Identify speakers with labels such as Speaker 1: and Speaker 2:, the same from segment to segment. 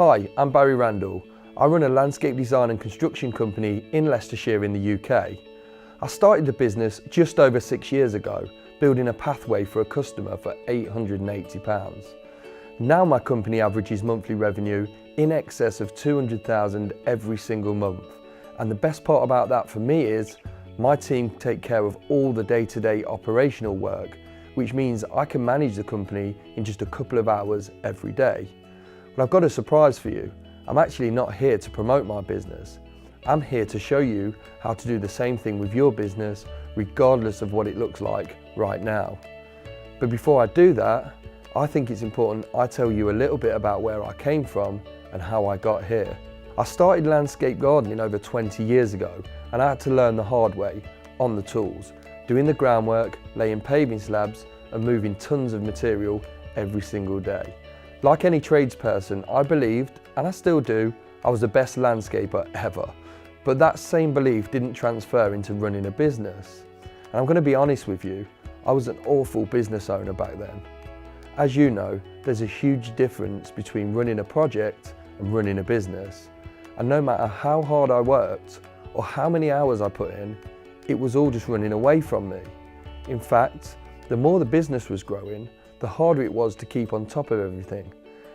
Speaker 1: Hi, I'm Barry Randall. I run a landscape design and construction company in Leicestershire in the UK. I started the business just over 6 years ago, building a pathway for a customer for £880. Now my company averages monthly revenue in excess of 200,000 every single month. And the best part about that for me is my team take care of all the day-to-day operational work, which means I can manage the company in just a couple of hours every day. But I've got a surprise for you. I'm actually not here to promote my business. I'm here to show you how to do the same thing with your business, regardless of what it looks like right now. But before I do that, I think it's important I tell you a little bit about where I came from and how I got here. I started landscape gardening over 20 years ago, and I had to learn the hard way, on the tools, doing the groundwork, laying paving slabs and moving tons of material every single day. Like any tradesperson, I believed, and I still do, I was the best landscaper ever. But that same belief didn't transfer into running a business. And I'm going to be honest with you, I was an awful business owner back then. As you know, there's a huge difference between running a project and running a business. And no matter how hard I worked or how many hours I put in, it was all just running away from me. In fact, the more the business was growing, the harder it was to keep on top of everything.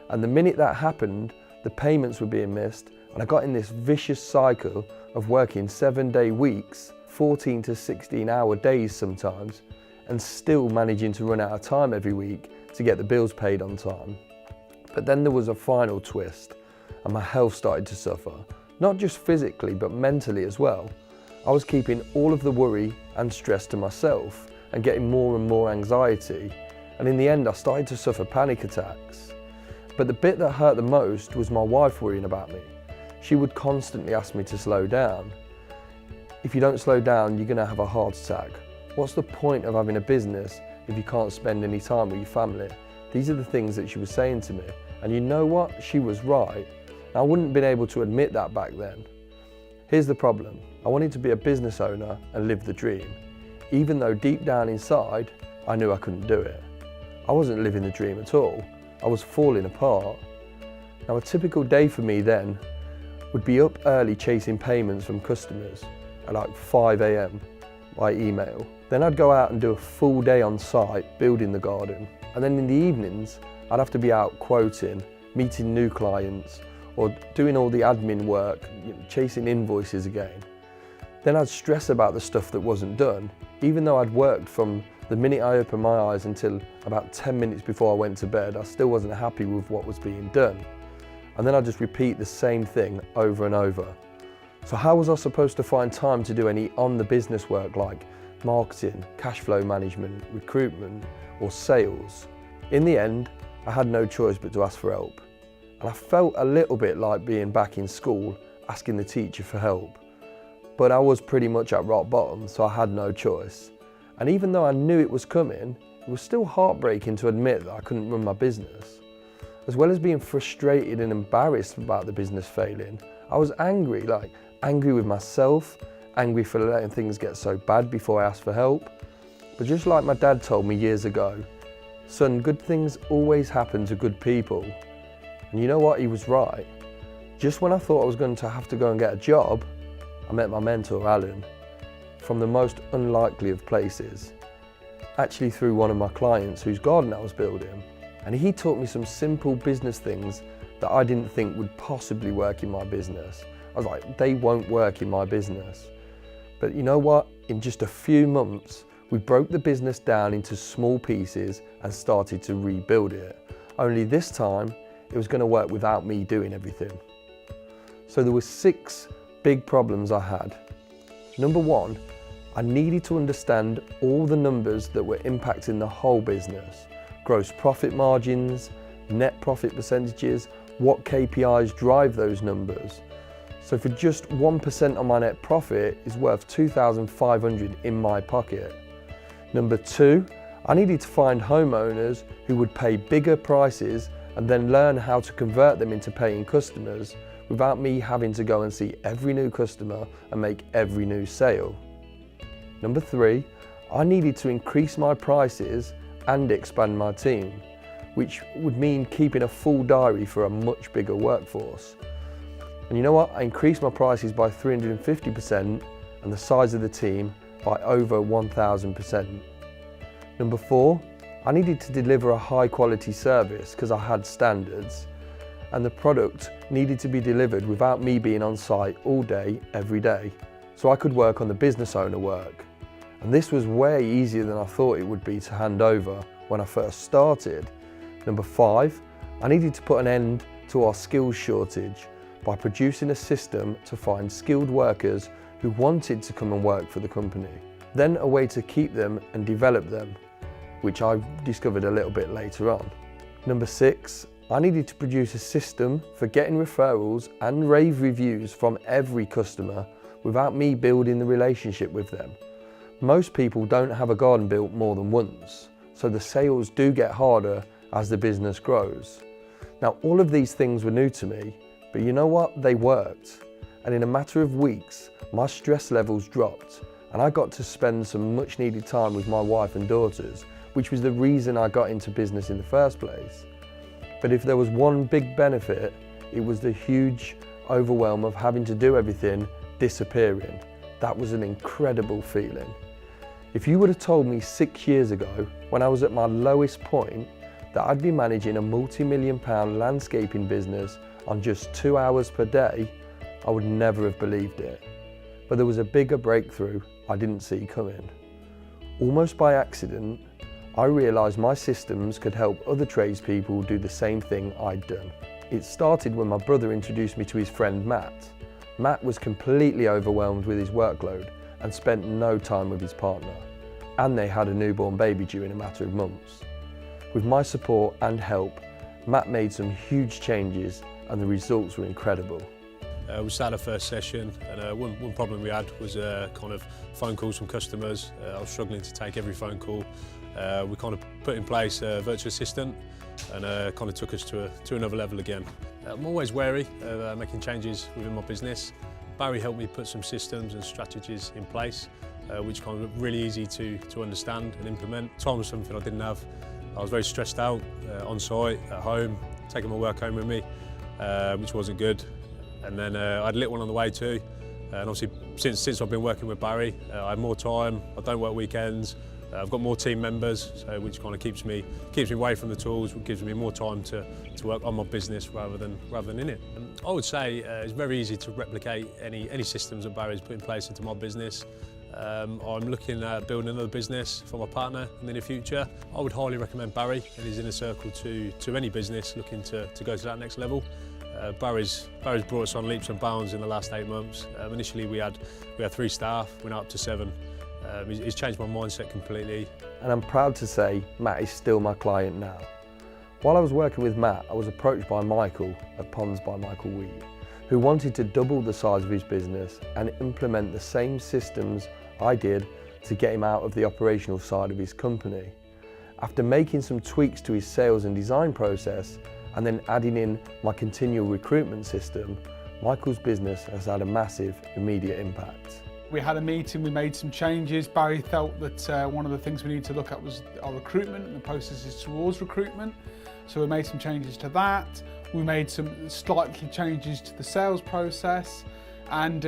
Speaker 1: And the minute that happened, the payments were being missed, and I got in this vicious cycle of working 7-day weeks, 14 to 16-hour days sometimes, and still managing to run out of time every week to get the bills paid on time. But then there was a final twist, and my health started to suffer, not just physically but mentally as well. I was keeping all of the worry and stress to myself and getting more and more anxiety, and in the end I started to suffer panic attacks. But the bit that hurt the most was my wife worrying about me. She would constantly ask me to slow down. If you don't slow down, you're going to have a heart attack. What's the point of having a business if you can't spend any time with your family? These are the things that she was saying to me. And you know what? She was right. I wouldn't have been able to admit that back then. Here's the problem. I wanted to be a business owner and live the dream, even though deep down inside, I knew I couldn't do it. I wasn't living the dream at all. I was falling apart. Now, a typical day for me then would be up early chasing payments from customers at like 5 AM by email. Then I'd go out and do a full day on site building the garden. And then in the evenings, I'd have to be out quoting, meeting new clients, or doing all the admin work, chasing invoices again. Then I'd stress about the stuff that wasn't done, even though I'd worked from the minute I opened my eyes until about 10 minutes before I went to bed. I still wasn't happy with what was being done. And then I'd just repeat the same thing over and over. So how was I supposed to find time to do any on-the-business work like marketing, cash flow management, recruitment, or sales? In the end, I had no choice but to ask for help. And I felt a little bit like being back in school, asking the teacher for help. But I was pretty much at rock bottom, so I had no choice. And even though I knew it was coming, it was still heartbreaking to admit that I couldn't run my business. As well as being frustrated and embarrassed about the business failing, I was angry with myself, angry for letting things get so bad before I asked for help. But just like my dad told me years ago, son, good things always happen to good people. And you know what, he was right. Just when I thought I was going to have to go and get a job, I met my mentor, Alan, from the most unlikely of places, actually through one of my clients whose garden I was building. And he taught me some simple business things that I didn't think would possibly work in my business. I was like, they won't work in my business. But you know what? In just a few months, we broke the business down into small pieces and started to rebuild it. Only this time, it was going to work without me doing everything. So there were 6 big problems I had. Number 1, I needed to understand all the numbers that were impacting the whole business. Gross profit margins, net profit percentages, what KPIs drive those numbers. So for just 1% on my net profit is worth $2,500 in my pocket. Number 2, I needed to find homeowners who would pay bigger prices and then learn how to convert them into paying customers without me having to go and see every new customer and make every new sale. Number 3, I needed to increase my prices and expand my team. which would mean keeping a full diary for a much bigger workforce. And you know what? I increased my prices by 350% and the size of the team by over 1000%. Number 4, I needed to deliver a high quality service because I had standards, and the product needed to be delivered without me being on site all day, every day, so I could work on the business owner work. And this was way easier than I thought it would be to hand over when I first started. Number 5, I needed to put an end to our skills shortage by producing a system to find skilled workers who wanted to come and work for the company. Then a way to keep them and develop them, which I discovered a little bit later on. Number 6, I needed to produce a system for getting referrals and rave reviews from every customer without me building the relationship with them. Most people don't have a garden built more than once, so the sales do get harder as the business grows. Now, all of these things were new to me, but you know what? They worked. And in a matter of weeks, my stress levels dropped and I got to spend some much needed time with my wife and daughters, which was the reason I got into business in the first place. But if there was one big benefit, it was the huge overwhelm of having to do everything disappearing. That was an incredible feeling. If you would have told me 6 years ago, when I was at my lowest point, that I'd be managing a multi-million-pound landscaping business on just 2 hours per day, I would never have believed it. But there was a bigger breakthrough I didn't see coming. Almost by accident, I realised my systems could help other tradespeople do the same thing I'd done. It started when my brother introduced me to his friend Matt. Matt was completely overwhelmed with his workload and spent no time with his partner. And they had a newborn baby due in a matter of months. With my support and help, Matt made some huge changes and the results were incredible.
Speaker 2: We started our first session, and one problem we had was kind of phone calls from customers. I was struggling to take every phone call. We kind of put in place a virtual assistant and kind of took us to another level again. I'm always wary of making changes within my business. Barry helped me put some systems and strategies in place, which kind of really easy to understand and implement. Time was something I didn't have. I was very stressed out on site, at home, taking my work home with me, which wasn't good. And then I had a little one on the way too. And obviously, since I've been working with Barry, I have more time. I don't work weekends. I've got more team members, so which kind of keeps me away from the tools, which gives me more time to work on my business rather than in it. And I would say it's very easy to replicate any systems that Barry's put in place into my business. I'm looking at building another business for my partner in the near future. I would highly recommend Barry and his inner circle to any business looking to go to that next level. Barry's brought us on leaps and bounds in the last 8 months. Initially we had 3 staff, we're now up to 7. He's changed my mindset completely.
Speaker 1: And I'm proud to say Matt is still my client now. While I was working with Matt, I was approached by Michael at Ponds by Michael Weed, who wanted to double the size of his business and implement the same systems I did to get him out of the operational side of his company. After making some tweaks to his sales and design process, and then adding in my continual recruitment system, Michael's business has had a massive immediate impact.
Speaker 3: We had a meeting, we made some changes. Barry felt that one of the things we needed to look at was our recruitment and the processes towards recruitment. So we made some changes to that. We made some slightly changes to the sales process. And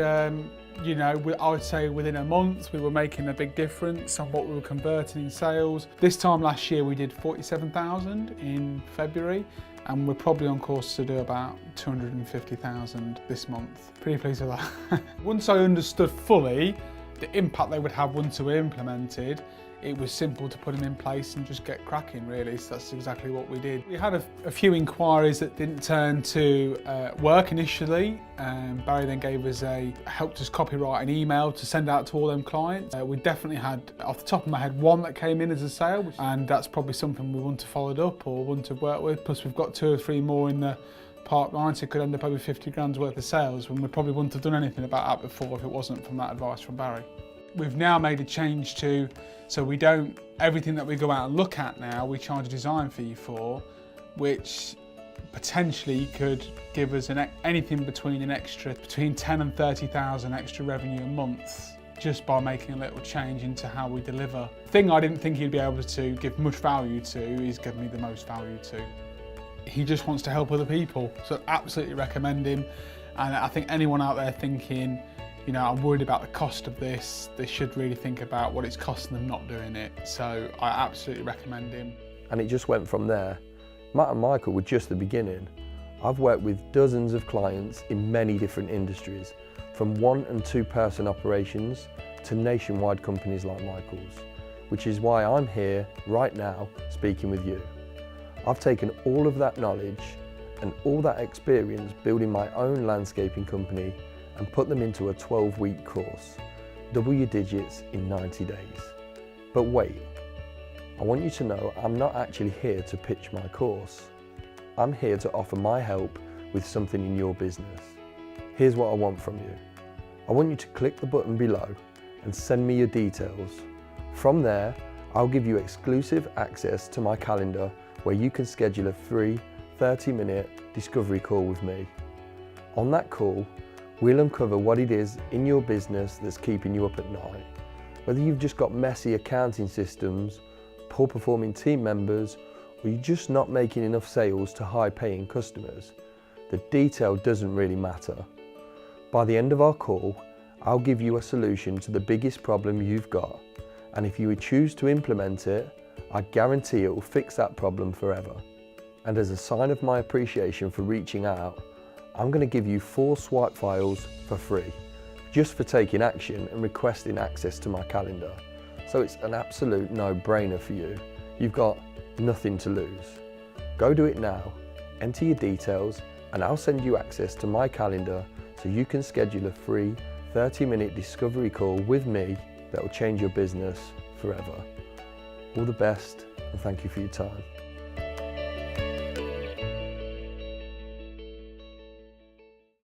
Speaker 3: you know, I would say within a month we were making a big difference on what we were converting in sales. This time last year we did 47,000 in February, and we're probably on course to do about 250,000 this month. Pretty pleased with that. Once I understood fully the impact they would have once they were implemented, it was simple to put them in place and just get cracking, really. So that's exactly what we did. We had a few inquiries that didn't turn to work initially. Barry then helped us copyright an email to send out to all them clients. We definitely had, off the top of my head, 1 that came in as a sale, and that's probably something we want to follow up or want to work with. Plus we've got 2 or 3 more in the pipeline, so it could end up over 50 grand's worth of sales, when we probably wouldn't have done anything about that before if it wasn't from that advice from Barry. We've now made a change so we don't, everything that we go out and look at now, we charge a design fee for, which potentially could give us anything between 10 and 30,000 extra revenue a month just by making a little change into how we deliver. The thing I didn't think he'd be able to give much value to, he's given me the most value to. He just wants to help other people, so absolutely recommend him. And I think anyone out there thinking, you know, I'm worried about the cost of this, they should really think about what it's costing them not doing it. So I absolutely recommend him.
Speaker 1: And it just went from there. Matt and Michael were just the beginning. I've worked with dozens of clients in many different industries, from 1 and 2 person operations to nationwide companies like Michael's, which is why I'm here right now speaking with you. I've taken all of that knowledge and all that experience building my own landscaping company and put them into a 12-week course, double your digits in 90 days. But wait, I want you to know I'm not actually here to pitch my course. I'm here to offer my help with something in your business. Here's what I want from you. I want you to click the button below and send me your details. From there, I'll give you exclusive access to my calendar where you can schedule a free 30-minute discovery call with me. On that call, we'll uncover what it is in your business that's keeping you up at night. Whether you've just got messy accounting systems, poor performing team members, or you're just not making enough sales to high paying customers, the detail doesn't really matter. By the end of our call, I'll give you a solution to the biggest problem you've got, and if you would choose to implement it, I guarantee it will fix that problem forever. And as a sign of my appreciation for reaching out, I'm going to give you 4 swipe files for free, just for taking action and requesting access to my calendar. So it's an absolute no-brainer for you. You've got nothing to lose. Go do it now, enter your details, and I'll send you access to my calendar so you can schedule a free 30-minute discovery call with me that will change your business forever. All the best, and thank you for your time.